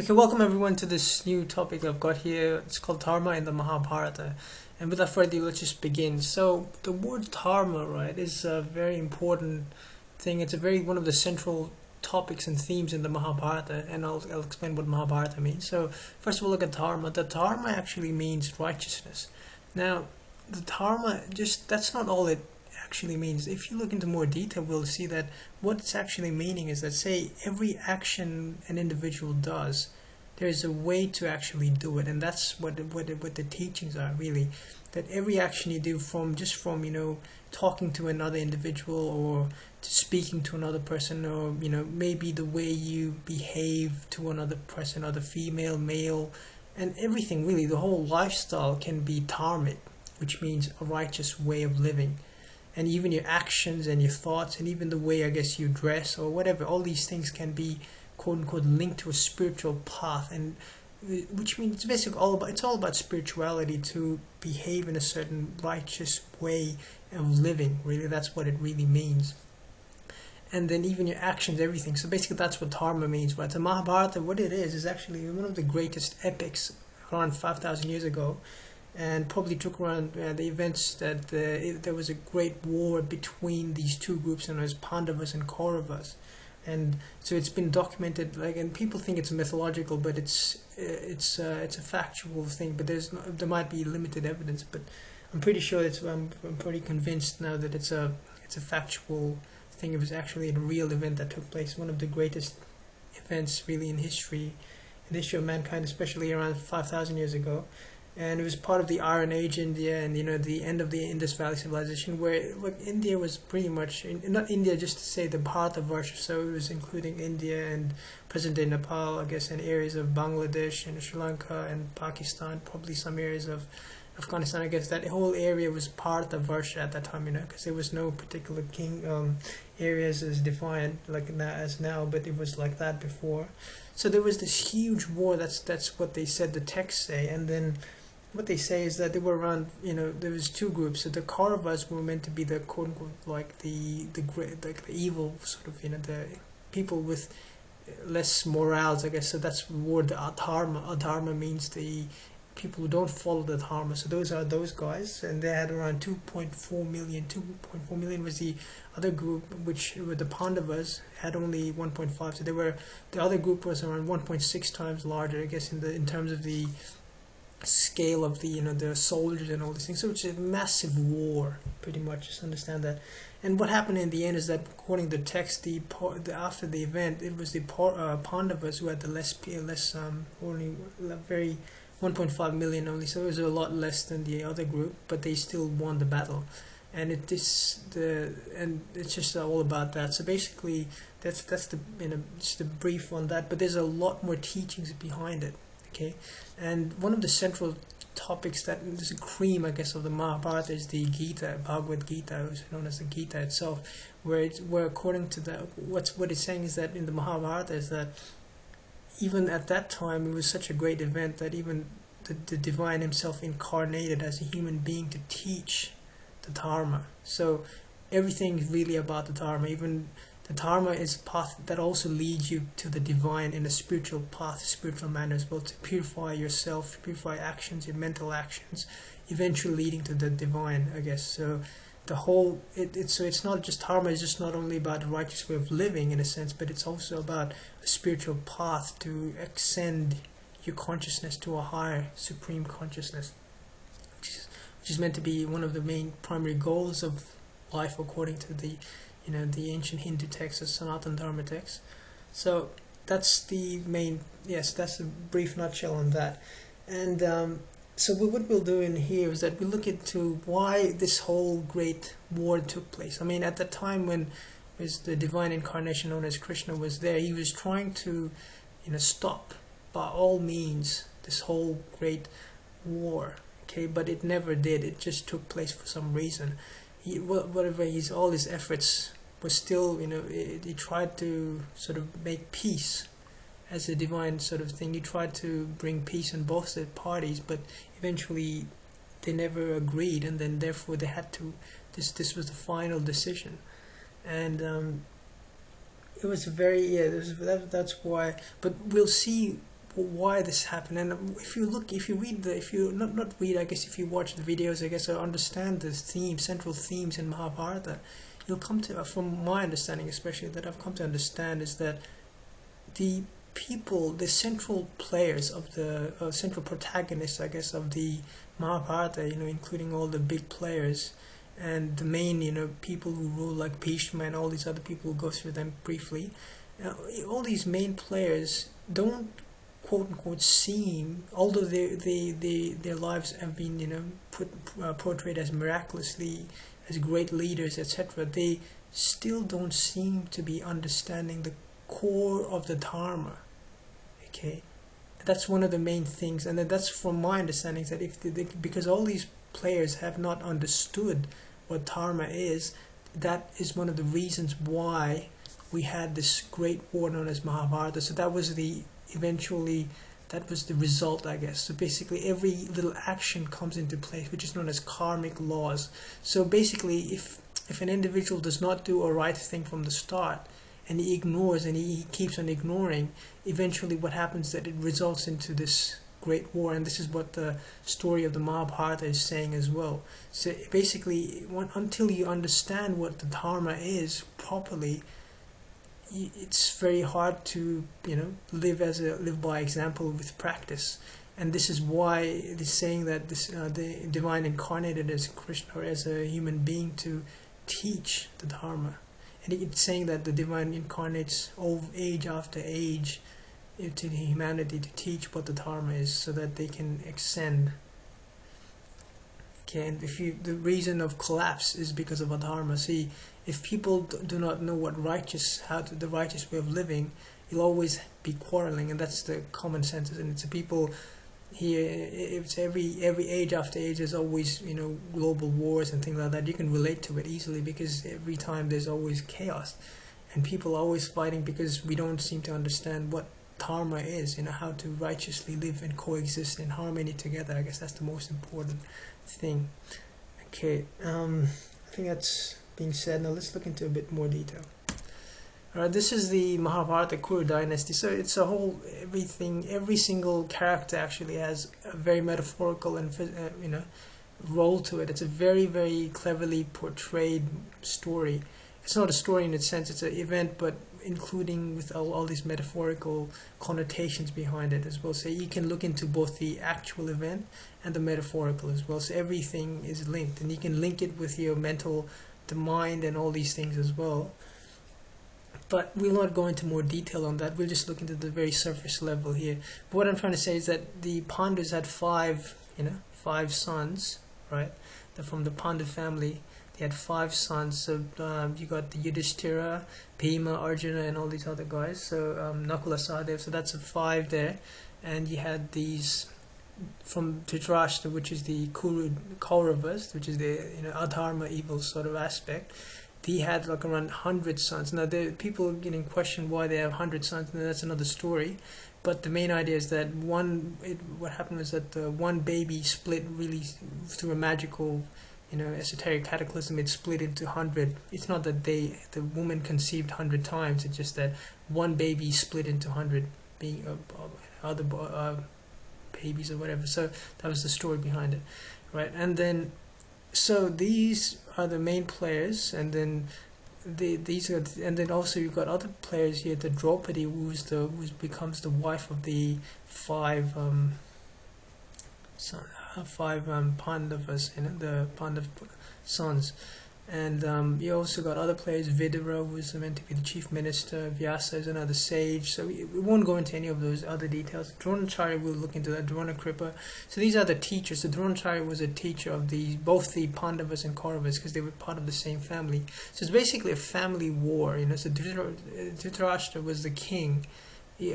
Okay, welcome everyone to this new topic I've got here. It's called Dharma in the Mahabharata. And without further ado, let's just begin. So, the word Dharma, right, is a very important thing. It's a very one of the central topics and themes in the Mahabharata, and I'll explain what Mahabharata means. So, first of all, look at Dharma. The Dharma actually means righteousness. Now, the Dharma, just that's not all it actually means. If you look into more detail, we'll see that what it's actually meaning is that, say, every action an individual does, there's a way to actually do it, and that's what the teachings are really. That every action you do, from talking to another individual, or to speaking to another person, or maybe the way you behave to another person, other female, male, and everything really, the whole lifestyle can be dharmic, which means a righteous way of living. And even your actions and your thoughts, and even the way I guess you dress or whatever, all these things can be quote unquote linked to a spiritual path, and which means it's basically all about spirituality, to behave in a certain righteous way of living. Really, that's what it really means. And then even your actions, everything. So basically, that's what dharma means. But the Mahabharata, what it is actually one of the greatest epics around 5,000 years ago, and probably took around the events that there was a great war between these two groups, and it was Pandavas and Kauravas. And so it's been documented, and people think it's mythological, but it's a factual thing. But there might be limited evidence, but I'm pretty sure I'm pretty convinced now that it's a factual thing. It was actually a real event that took place, one of the greatest events really in the history of mankind, especially around 5,000 years ago. And it was part of the Iron Age India, and the end of the Indus Valley civilization, where India was pretty much not India just to say the Bharatavarsha, so it was including India and present-day Nepal, I guess, and areas of Bangladesh and Sri Lanka and Pakistan, probably some areas of Afghanistan. I guess that whole area was Bharatavarsha at that time, because there was no particular areas as defined like as now, but it was like that before. So there was this huge war. That's what they said, the texts say, and then what they say is that they were around, there was two groups. So the Kauravas were meant to be the quote unquote like the great, like the evil sort of, the people with less morals, I guess. So that's the word adharma. Adharma means the people who don't follow the dharma. So those are those guys, and they had around 2.4 million. 2.4 million was the other group, which were the Pandavas, had only 1.5. So the other group was around 1.6 times larger, I guess, in terms of the scale of the soldiers and all these things. So it's a massive war, pretty much. Just understand that. And what happened in the end is that, according to the text, after the event, it was the Pandavas who had the less only very 1.5 million only. So it was a lot less than the other group, but they still won the battle. And and it's just all about that. So basically, that's the just a brief on that. But there's a lot more teachings behind it. Okay, and one of the central topics that is a cream, I guess, of the Mahabharata is the Gita, Bhagavad Gita, which is known as the Gita itself, where according to what it's saying is that in the Mahabharata is that even at that time it was such a great event that even the divine himself incarnated as a human being to teach the Dharma. So everything is really about the Dharma. Even the Dharma is a path that also leads you to the divine in a spiritual path, spiritual manner as well, to purify yourself, purify actions, your mental actions, eventually leading to the divine, I guess. So the whole, so it's not just Dharma, it's just not only about a righteous way of living in a sense, but it's also about a spiritual path to ascend your consciousness to a higher supreme consciousness, which is meant to be one of the main primary goals of life according to the the ancient Hindu texts, the Sanatana Dharma text. So that's the main, yes, that's a brief nutshell on that. And so what we'll do in here is that we look into why this whole great war took place. I mean, at the time when was the divine incarnation known as Krishna was there, he was trying to stop by all means this whole great war. Okay, but it never did. It just took place for some reason. All his efforts was still, he tried to sort of make peace as a divine sort of thing. He tried to bring peace in both the parties, but eventually they never agreed, and then therefore they had to. This was the final decision, and it was very, that's why. But we'll see why this happened. And if you look, if you read the, if you not read, I guess if you watch the videos, I guess, or understand the theme, central themes in Mahabharata, you'll come to, from my understanding especially, that I've come to understand, is that the people, the central players of the central protagonists, I guess, of the Mahabharata, including all the big players and the main, people who rule, like Bhishma and all these other people, who go through them briefly. All these main players don't, quote unquote, seem, although their lives have been, portrayed as miraculously, as great leaders, etc., they still don't seem to be understanding the core of the Dharma. Okay, that's one of the main things, and that's from my understanding, that if because all these players have not understood what Dharma is, that is one of the reasons why we had this great war known as Mahabharata. So that was the result, I guess. So basically every little action comes into place, which is known as karmic laws. So basically, if an individual does not do a right thing from the start, and he ignores and he keeps on ignoring, eventually what happens, that it results into this great war. And this is what the story of the Mahabharata is saying as well. So basically, until you understand what the Dharma is properly, it's very hard to live by example with practice. And this is why it is saying that the divine incarnated as Krishna, or as a human being, to teach the Dharma. And it's saying that the divine incarnates age after age to humanity to teach what the Dharma is, so that they can ascend. Okay, and the reason of collapse is because of adharma. See, if people do not know the righteous way of living, you'll always be quarreling, and that's the common sense. And it's the people here. It's every age after age. There's always global wars and things like that. You can relate to it easily, because every time there's always chaos, and people are always fighting because we don't seem to understand what Dharma is. How to righteously live and coexist in harmony together. I guess that's the most important thing. Okay, I think that's being said. Now let's look into a bit more detail. Alright, this is the Mahabharata Kuru dynasty. So it's a whole, every single character actually has a very metaphorical and role to it. It's a very, very cleverly portrayed story. It's not a story in its sense, it's an event, but including with all these metaphorical connotations behind it as well. So you can look into both the actual event and the metaphorical as well. So everything is linked, and you can link it with your the mind and all these things as well. But we'll not go into more detail on that. We'll just look into the very surface level here. But what I'm trying to say is that the Pandavas had five sons, right? They're from the Pandav family. They had 5 sons. So you got the Yudhishthira, Bhima, Arjuna, and all these other guys. So Nakula, Sahadev. So that's a 5 there. And you had these from Dhritarashtra, which is the Kauravas, which is the adharma, evil sort of aspect. He had like around 100 sons. Now people getting questioned why they have 100 sons, and that's another story. But the main idea is that what happened was that one baby split really through a magical, esoteric cataclysm. It split into 100. It's not that the woman conceived 100 times. It's just that one baby split into 100 being other babies or whatever. So that was the story behind it, right? And then, so these are the main players, and then and then also you've got other players here. The Draupadi, who becomes the wife of the 5 Pandavas, the Pandav sons. And you also got other players. Vidura, who is meant to be the chief minister. Vyasa is another sage. So we won't go into any of those other details. Dronacharya will look into that. Dronakripa. So these are the teachers. So Dronacharya was a teacher of both the Pandavas and Kauravas, because they were part of the same family. So it's basically a family war. So Dhritarashtra was the king. He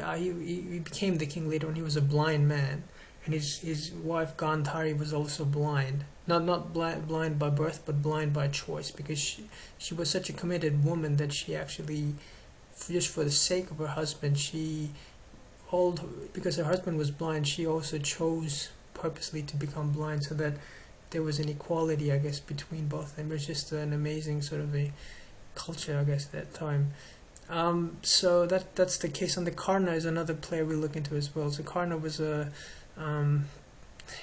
became the king later on. He was a blind man. And his wife Gandhari was also blind. Not blind by birth, but blind by choice, because she was such a committed woman that she actually, just for the sake of her husband, because her husband was blind, she also chose purposely to become blind, so that there was an equality, I guess, between both of them. It was just an amazing sort of a culture, I guess, at that time. So that's the case. And the Karna is another player we look into as well. So Karna was a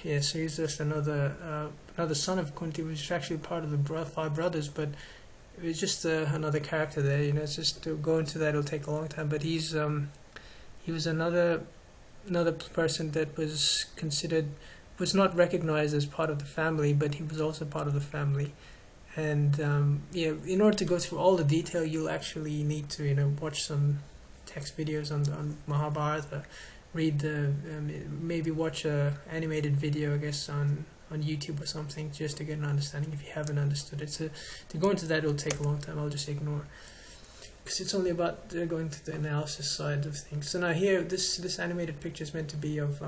yeah, so he's just another son of Kunti, which is actually part of the five brothers, but it was just another character there. You know, it's just to go into that, it'll take a long time. But he was another person that was not recognized as part of the family, but he was also part of the family. And yeah, in order to go through all the detail, you'll actually need to watch some text videos on Mahabharata, read the maybe watch a animated video, I guess, on YouTube or something, just to get an understanding if you haven't understood it. So to go into that, it'll take a long time. I'll just ignore, because it's only about going to the analysis side of things. So now here, this animated picture is meant to be of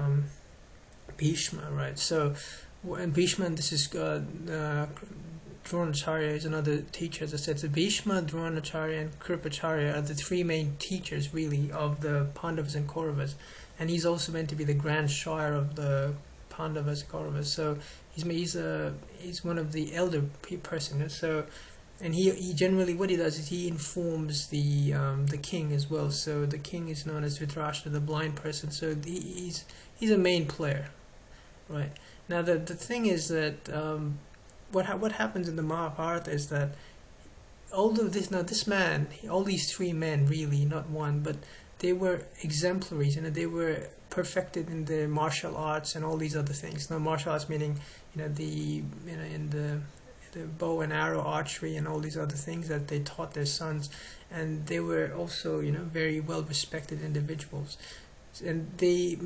Bhishma, right? So, and Bhishma, and this is Dronacharya is another teacher. As I said, so Bhishma, Dronacharya, and Kripacharya are the three main teachers, really, of the Pandavas and Kauravas. And he's also meant to be the grand sire of the Pandavas and Kauravas. So he's one of the elder person. So, and he generally, what he does is he informs the king as well. So the king is known as Dhritarashtra, the blind person. So he's a main player, right? Now the thing is that what happens in the Mahabharata is that all these three men, really, not one, but they were exemplaries, they were perfected in the martial arts and all these other things. Now, martial arts meaning, in the bow and arrow, archery, and all these other things that they taught their sons, and they were also, very well respected individuals. And they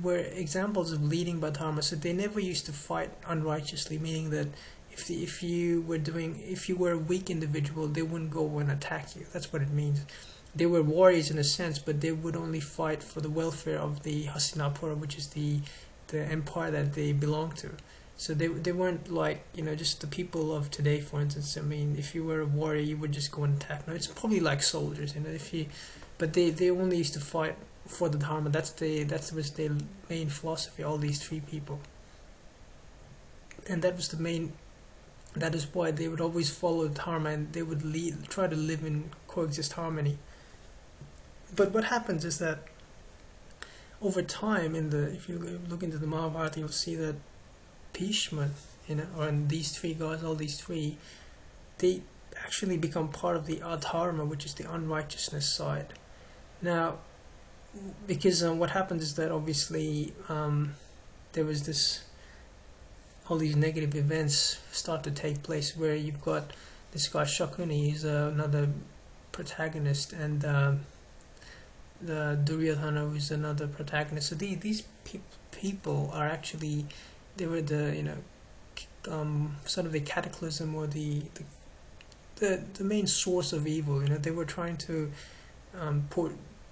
were examples of leading by Dharma. So they never used to fight unrighteously, meaning that if you were a weak individual, they wouldn't go and attack you. That's what it means. They were warriors in a sense, but they would only fight for the welfare of the Hastinapura, which is the empire that they belonged to. So they weren't like just the people of today, for instance. I mean, if you were a warrior, you would just go and attack. No, it's probably like soldiers, but they only used to fight for the Dharma. That was their main philosophy. All these three people, and that is why they would always follow Dharma, and they would try to live in coexist harmony. But what happens is that over time, if you look into the Mahabharata, you'll see that Bhishma, and these three guys, all these three, they actually become part of the adharma, which is the unrighteousness side. Now, because what happens is that obviously there was all these negative events start to take place, where you've got this guy Shakuni, he's another protagonist, and the Duryodhana, who's another protagonist. So these people are actually, they were the sort of the cataclysm, or the main source of evil. They were trying to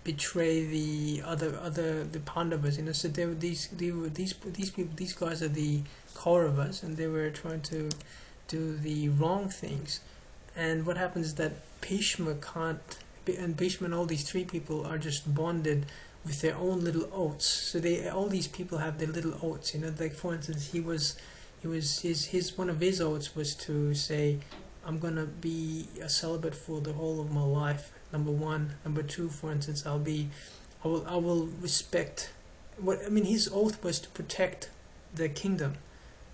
betray the Pandavas. So these people, these guys are the Kauravas, and they were trying to do the wrong things. And what happens is that Bhishma and all these three people are just bonded with their own little oaths. So all these people have their little oaths. Like, for instance, his one of his oaths was to say, I'm gonna be a celibate for the whole of my life. Number one. Number two, for instance, I will respect his oath was to protect the kingdom,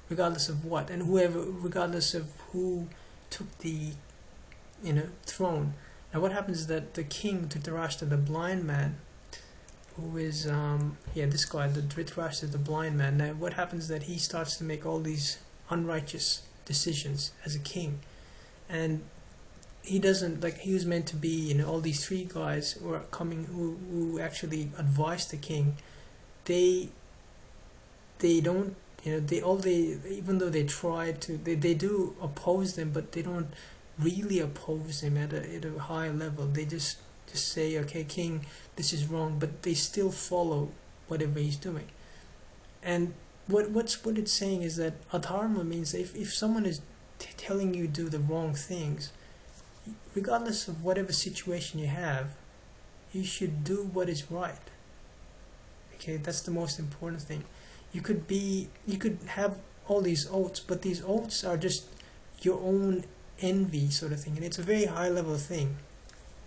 regardless of what, and regardless of who took the throne. Now what happens is that the king, Dhritarashtra, the blind man, who is this guy, the Dhritarashtra, the blind man. Now what happens is that he starts to make all these unrighteous decisions as a king, and he doesn't, like, he was meant to be, all these three guys who are coming, who actually advised the king. They don't, even though they try to, they do oppose them, but they don't really oppose him at a high level. They just say, okay, king, this is wrong, but they still follow whatever he's doing. And what it's saying is that adharma means if someone is telling you do the wrong things, regardless of whatever situation you have, you should do what is right. Okay, that's the most important thing. You could have all these oaths, but these oaths are just your own envy, sort of thing, and it's a very high level thing.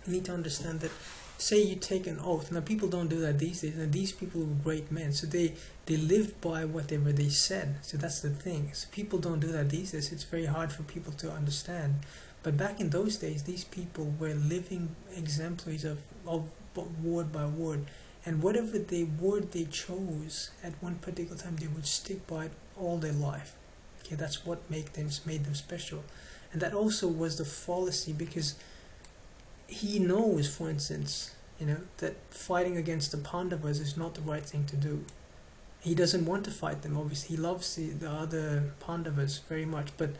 You need to understand that, say you take an oath. Now people don't do that these days. Now these people were great men, so they lived by whatever they said. So that's the thing. So people don't do that these days. It's very hard for people to understand. But back in those days, these people were living exemplaries of word by word. And whatever word they chose at one particular time, they would stick by it all their life. Okay, that's what made them special. And that also was the fallacy, because he knows, for instance, that fighting against the Pandavas is not the right thing to do. He doesn't want to fight them, obviously. He loves the other Pandavas very much, but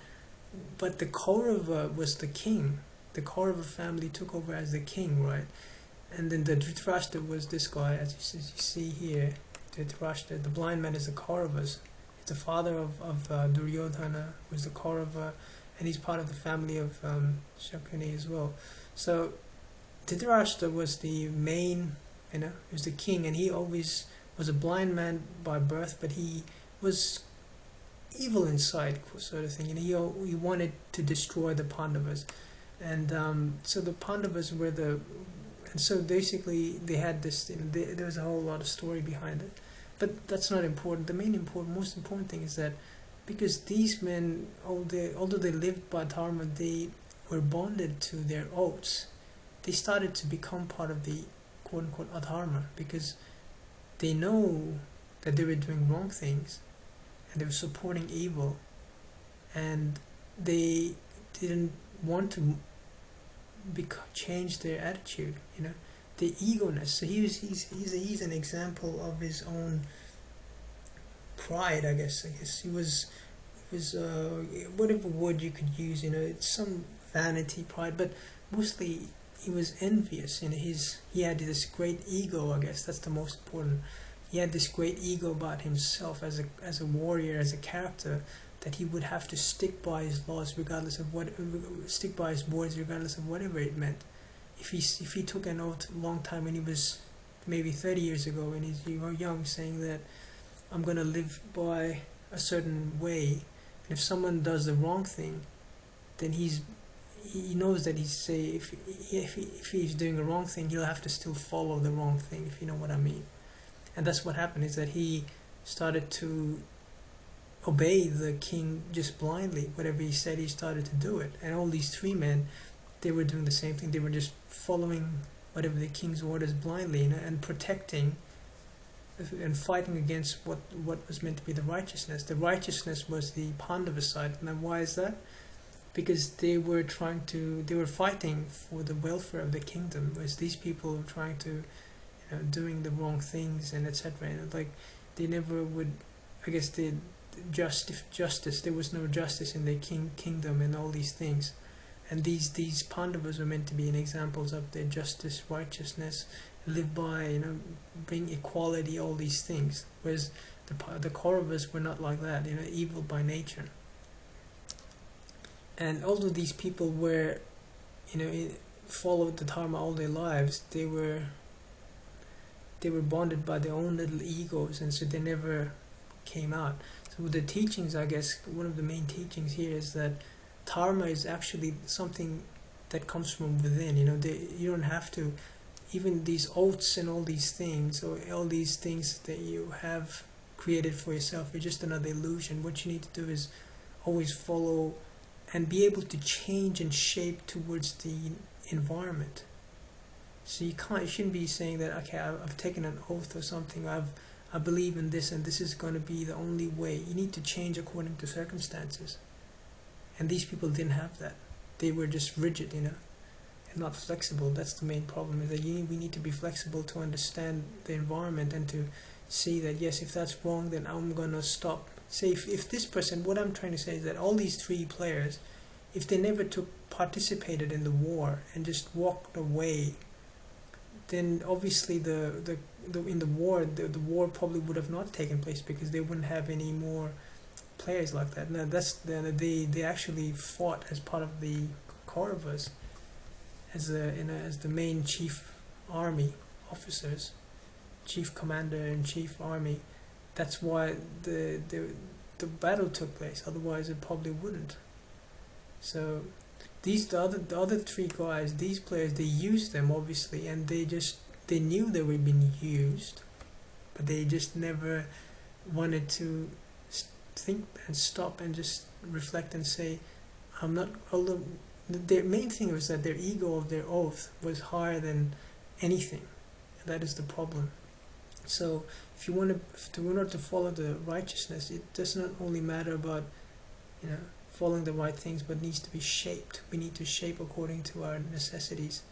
the Kaurava was the king. The Kaurava family took over as the king, right? And then the Dhritarashtra was this guy, as you see here. Dhritarashtra, the blind man, is the Kauravas. He's the father of Duryodhana, who's the Kaurava, and he's part of the family of Shakuni as well. So Dhritarashtra was the main, he was the king, and he always was a blind man by birth, but he was evil inside, sort of thing. He wanted to destroy the Pandavas, and so the Pandavas were and so basically they had this. There was a whole lot of story behind it, but that's not important. The most important thing is that because these men, although they lived by Dharma, they were bonded to their oaths. They started to become part of the quote-unquote adharma, because they know that they were doing wrong things and they were supporting evil, and they didn't want to change their attitude, the egoness. So he's an example of his own pride, I guess. He was whatever word you could use, it's some vanity, pride, but mostly he was envious. He had this great ego, I guess. That's the most important. He had this great ego about himself as a warrior, as a character, that he would have to stick by his laws regardless of stick by his words regardless of whatever it meant. If he took an oath a long time, when he was maybe 30 years ago, when he's young, saying that I'm going to live by a certain way, and if someone does the wrong thing, then he knows that if he's doing a wrong thing, he'll have to still follow the wrong thing, if you know what I mean. And that's what happened, is that he started to obey the king just blindly. Whatever he said, he started to do it. And all these three men, they were doing the same thing. They were just following whatever the king's orders blindly, and protecting and fighting against what was meant to be the righteousness. The righteousness was the Pandava side. And why is that? Because they were fighting for the welfare of the kingdom, whereas these people were trying to, doing the wrong things and etc. They never would, I guess, justice. There was no justice in the kingdom and all these things. And these Pandavas were meant to be examples of their justice, righteousness, live by, bring equality, all these things. Whereas the Kauravas were not like that, evil by nature. And although these people were, followed the Dharma all their lives, they were bonded by their own little egos, and so they never came out. So with the teachings, I guess, one of the main teachings here is that Dharma is actually something that comes from within. You don't have to, even these oaths and all these things, or all these things that you have created for yourself, are just another illusion. What you need to do is always follow and be able to change and shape towards the environment. So you shouldn't be saying that, okay, I've taken an oath or something, I believe in this, and this is going to be the only way. You need to change according to circumstances. And these people didn't have that. They were just rigid, and not flexible. That's the main problem, is that we need to be flexible to understand the environment and to see that, yes, if that's wrong, then I'm going to stop. Say, if this person, what I'm trying to say is that all these three players, if they never participated in the war and just walked away, then obviously in the war probably would have not taken place, because they wouldn't have any more players like that. Now they actually fought as part of the Kauravas, as the main chief army officers, chief commander and chief army. That's why the battle took place. Otherwise, it probably wouldn't. So The other three guys, these players, they used them obviously, and they knew they were being used, but they just never wanted to think and stop and just reflect and say, I'm not. Although their main thing was that their ego of their oath was higher than anything. That is the problem. So if you want to, in order to follow the righteousness, it does not only matter about, you know, following the right things, but needs to be shaped. We need to shape according to our necessities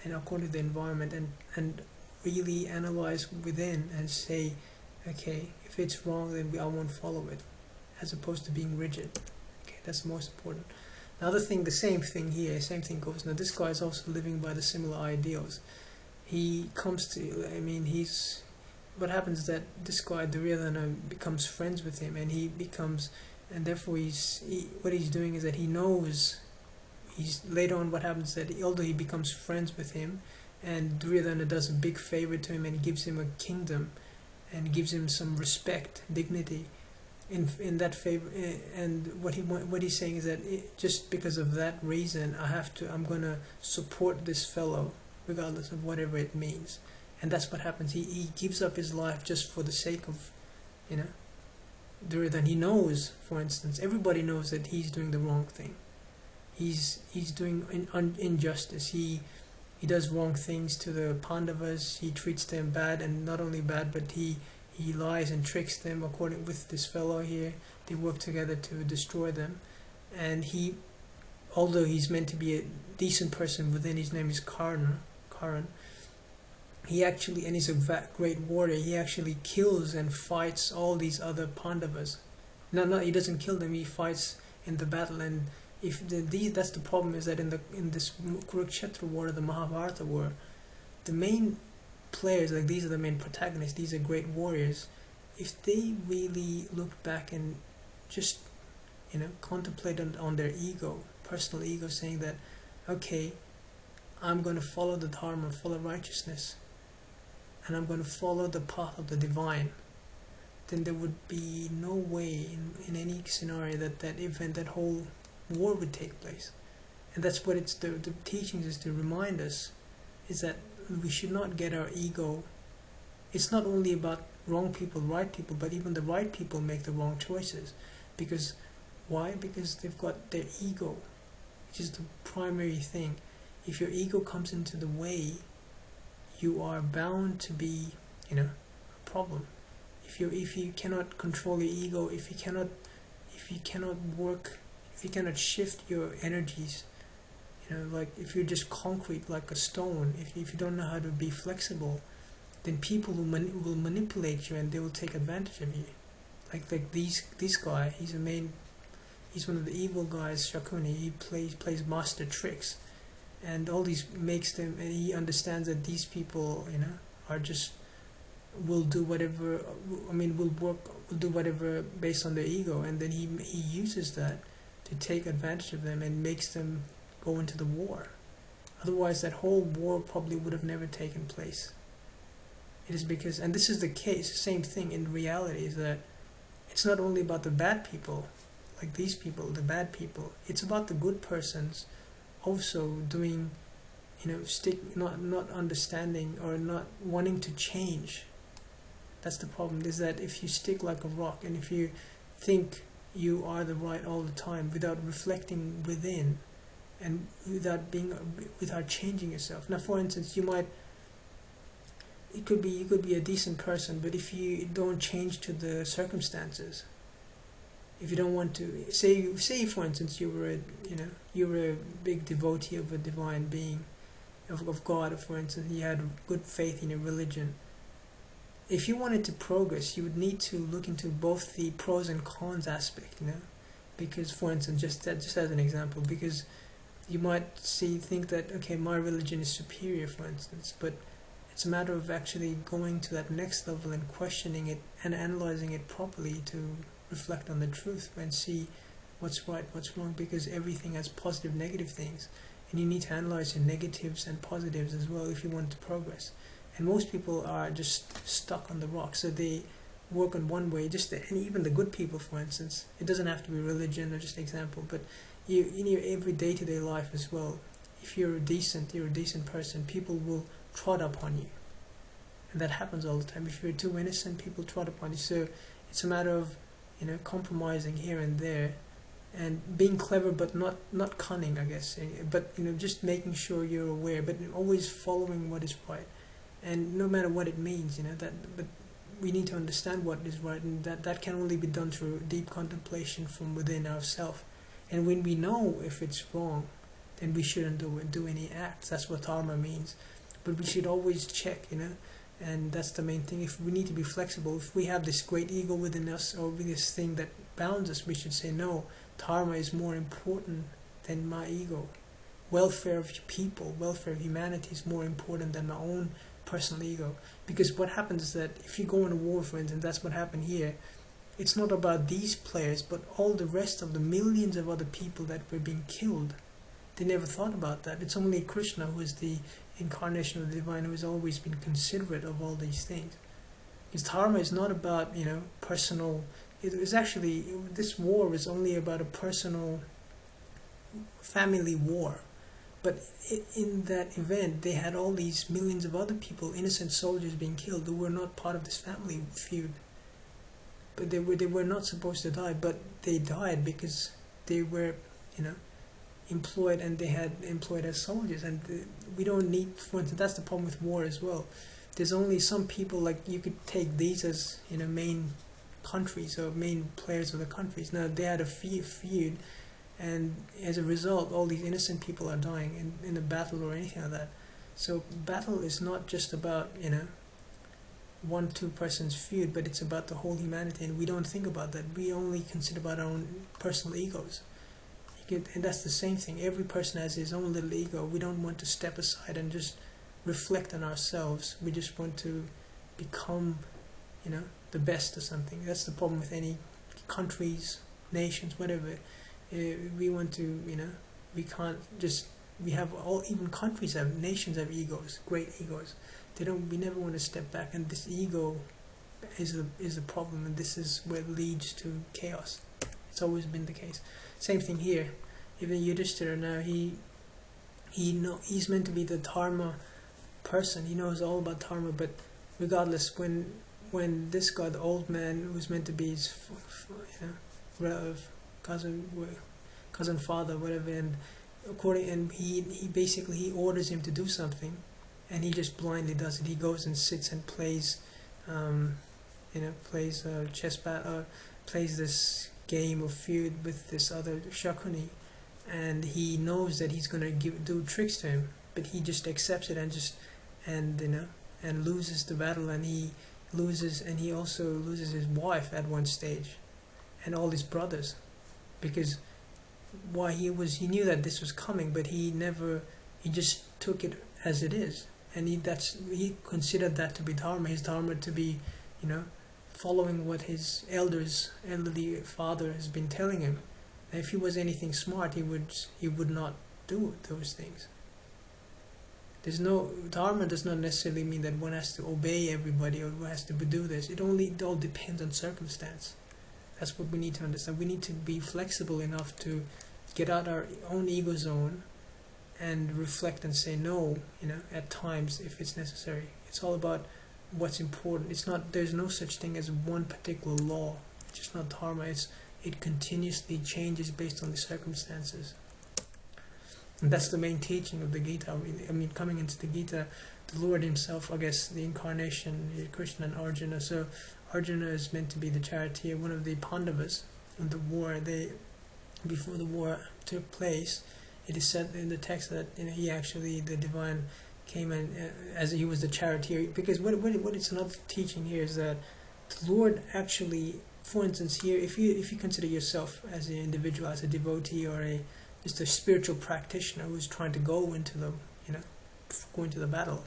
and according to the environment, and really analyze within and say, okay, if it's wrong, then I won't follow it, as opposed to being rigid. Okay, that's most important. Another thing, the same thing here, same thing goes. Now this guy is also living by the similar ideals. He comes to, I mean, what happens is that this guy, Duryodhana, becomes friends with him, and he becomes, and therefore what he's doing is that he knows, later on what happens is that although he becomes friends with him, and Duryodhana does a big favor to him and gives him a kingdom, and gives him some respect, dignity, in that favor, and what he's saying is that just because of that reason, I'm gonna support this fellow regardless of whatever it means. And that's what happens. He gives up his life just for the sake of, you know, Duryodhana. He knows, for instance, everybody knows that he's doing the wrong thing. He's doing injustice. He does wrong things to the Pandavas. He treats them bad, and not only bad, but he lies and tricks them. According with this fellow here, they work together to destroy them. And although he's meant to be a decent person within, his name is Karan. He actually, and he's a great warrior, he actually kills and fights all these other Pandavas. No, he doesn't kill them. He fights in the battle, and that's the problem, is that in this Kurukshetra war, the Mahabharata war, the main players, like these are the main protagonists, these are great warriors. If they really looked back and just, you know, contemplated on their ego, personal ego, saying that, okay, I'm going to follow the Dharma, follow righteousness, and I'm going to follow the path of the divine, then there would be no way in any scenario that whole war would take place. And that's what the teachings is to remind us, is that we should not get our ego. It's not only about wrong people, right people, but even the right people make the wrong choices. Because why? Because they've got their ego, which is the primary thing. If your ego comes into the way, you are bound to be, you know, a problem. If you cannot control your ego, if you cannot shift your energies, you know, like if you're just concrete like a stone, if you don't know how to be flexible, then people will manipulate you, and they will take advantage of you. Like this guy, he's one of the evil guys, Shakuni. He plays master tricks, and all these makes them, and he understands that these people, you know, are just will do whatever. I mean, will do whatever based on their ego, and then he uses that to take advantage of them and makes them go into the war. Otherwise, that whole war probably would have never taken place. It is because, and this is the case, same thing in reality, is that it's not only about the bad people, like these people, the bad people. It's about the good persons also doing, you know, not understanding or not wanting to change. That's the problem, is that if you stick like a rock, and if you think you are the right all the time without reflecting within, and without changing yourself. Now, for instance, you could be a decent person, but if you don't change to the circumstances, if you don't want to say for instance you were a big devotee of a divine being, of God, for instance, you had good faith in your religion. If you wanted to progress, you would need to look into both the pros and cons aspect, you know, because, for instance, just as an example, because you might think that, okay, my religion is superior, for instance, but it's a matter of actually going to that next level and questioning it and analyzing it properly to reflect on the truth and see what's right, what's wrong, because everything has positive, negative things, and you need to analyze your negatives and positives as well if you want to progress. And most people are just stuck on the rock, so they work on one way. And even the good people, for instance, it doesn't have to be religion or just example, but in your every day-to-day life as well. If you're a decent person, people will trot upon you, and that happens all the time. If you're too innocent, people trot upon you. So it's a matter of, compromising here and there, and being clever, but not cunning, I guess. But just making sure you're aware, but always following what is right, and no matter what it means, that. But we need to understand what is right, and that can only be done through deep contemplation from within ourselves. And when we know if it's wrong, then we shouldn't do any acts. That's what dharma means. But we should always check, and that's the main thing. If we need to be flexible, if we have this great ego within us, or this thing that bounds us, we should say, no, dharma is more important than my ego. Welfare of people, welfare of humanity is more important than my own personal ego. Because what happens is that if you go in a war, for instance, that's what happened here, it's not about these players, but all the rest of the millions of other people that were being killed. They never thought about that. It's only Krishna, who is the incarnation of the divine, who has always been considerate of all these things. His dharma is not about, personal. It was actually, this war was only about a personal family war. But in that event, they had all these millions of other people, innocent soldiers being killed, who were not part of this family feud. But they were not supposed to die, but they died because they were, employed, and they had employed as soldiers. And we don't need, for instance, that's the problem with war as well. There's only some people, like you could take these as, main countries or main players of the countries. Now they had a feud, and as a result, all these innocent people are dying in a battle or anything like that. So battle is not just about, 1-2 persons feud, but it's about the whole humanity, and we don't think about that. We only consider about our own personal egos. And that's the same thing. Every person has his own little ego. We don't want to step aside and just reflect on ourselves. We just want to become, the best or something. That's the problem with any countries, nations, whatever. We want to, we can't just, we have all, even countries have, nations have egos, great egos. We never want to step back, and this ego is the problem, and this is what leads to chaos. It's always been the case. Same thing here. Even Yudhishthira now, he's meant to be the dharma person. He knows all about dharma, but regardless, when this guy, the old man, who's meant to be his cousin, father, whatever, and he basically orders him to do something, and he just blindly does it. He goes and sits and plays, plays chess plays this game of feud with this other Shakuni, and he knows that he's going to do tricks to him, but he just accepts it and loses the battle, and he also loses his wife at one stage, and all his brothers, because he knew that this was coming, but he just took it as it is, and he considered that to be dharma, his dharma to be, following what his elderly father has been telling him. And if he was anything smart, he would not do those things. Dharma does not necessarily mean that one has to obey everybody or one has to do this. It all depends on circumstance. That's what we need to understand. We need to be flexible enough to get out our own ego zone and reflect and say no, at times if it's necessary. It's all about what's important. There's no such thing as one particular law. It's just not dharma. It continuously changes based on the circumstances. And that's the main teaching of the Gita. Coming into the Gita, the Lord himself, I guess, the incarnation, Krishna and Arjuna. So Arjuna is meant to be the charioteer, one of the Pandavas in the war. Before the war took place, it is said in the text that he actually, the divine, came in as he was the charioteer. Because what it's another teaching here is that the Lord actually, for instance, here, if you consider yourself as an individual, as a devotee or just a spiritual practitioner who's trying to go into the battle,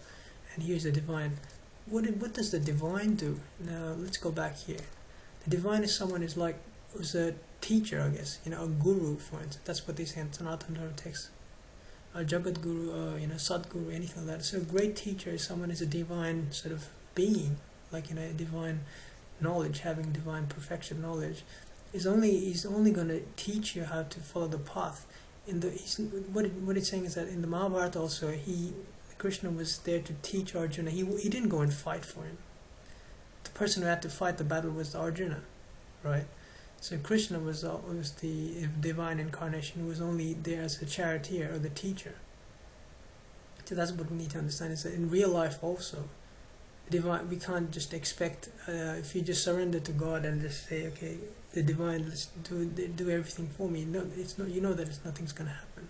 and here's the divine. What does the divine do? Now let's go back here. The divine is someone who's a teacher, I guess, a guru, for instance. That's what they say in Sanatana Dharma text. A Jagat Guru, Sadguru, anything like that. So a great teacher is someone who's a divine sort of being, like a divine knowledge, having divine perfection knowledge. he's only going to teach you how to follow the path. What it's saying is that in the Mahabharata also, Krishna was there to teach Arjuna. He didn't go and fight for him. The person who had to fight the battle was Arjuna, right? So Krishna was the divine incarnation who was only there as a charioteer or the teacher. So that's what we need to understand, is that in real life also, the divine, we can't just expect, if you just surrender to God and just say, okay, the divine, let's do everything for me. No, it's not. You know that nothing's going to happen.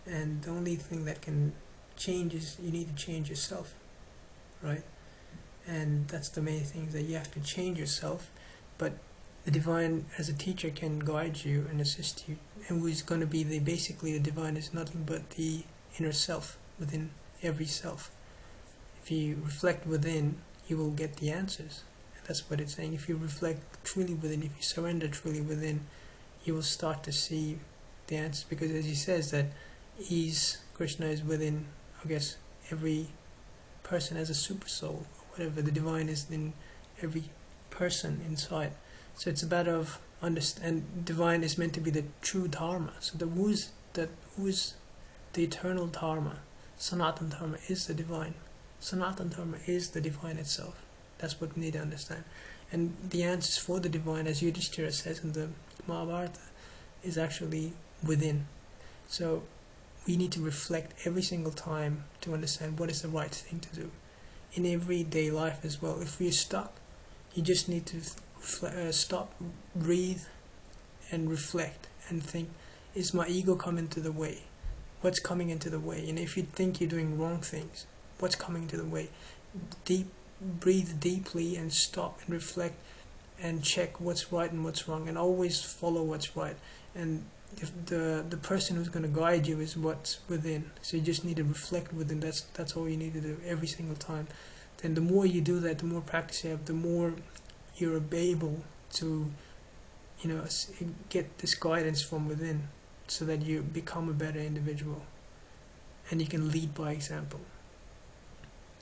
And the only thing that can change is you need to change yourself, right? And that's the main thing, that you have to change yourself. But the divine, as a teacher, can guide you and assist you. And who's going to be basically the divine is nothing but the inner self within every self. If you reflect within, you will get the answers. That's what it's saying. If you reflect truly within, if you surrender truly within, you will start to see the answers. Because as he says that Krishna is within, I guess, every person as a super soul, or whatever. The divine is in every person inside. So it's a matter of understand. Divine is meant to be the true Dharma. So who's the eternal Dharma? Sanatana Dharma is the divine. Sanatana Dharma is the divine itself. That's what we need to understand. And the answers for the divine, as Yudhishthira says in the Mahabharata, is actually within. So we need to reflect every single time to understand what is the right thing to do. In everyday life as well, if we're stuck, you just need to stop, breathe, and reflect and think, is my ego coming into the way? What's coming into the way? And if you think you're doing wrong things, what's coming into the way? Breathe deeply and stop and reflect and check what's right and what's wrong, and always follow what's right. And if the person who's going to guide you is what's within. So you just need to reflect within. That's all you need to do every single time. Then the more you do that, the more practice you have, the more you're able to, get this guidance from within, so that you become a better individual and you can lead by example.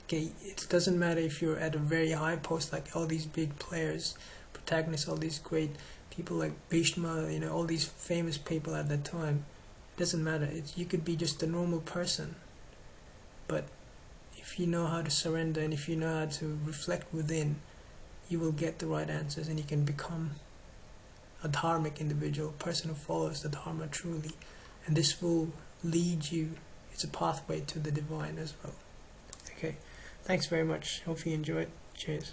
Okay, it doesn't matter if you're at a very high post, like all these big players, protagonists, all these great people like Bhishma, all these famous people at that time. It doesn't matter. You could be just a normal person, but if you know how to surrender and if you know how to reflect within, you will get the right answers, and you can become a dharmic individual, a person who follows the Dharma truly. And this will lead you, it's a pathway to the divine as well. Okay, thanks very much. Hope you enjoyed. Cheers.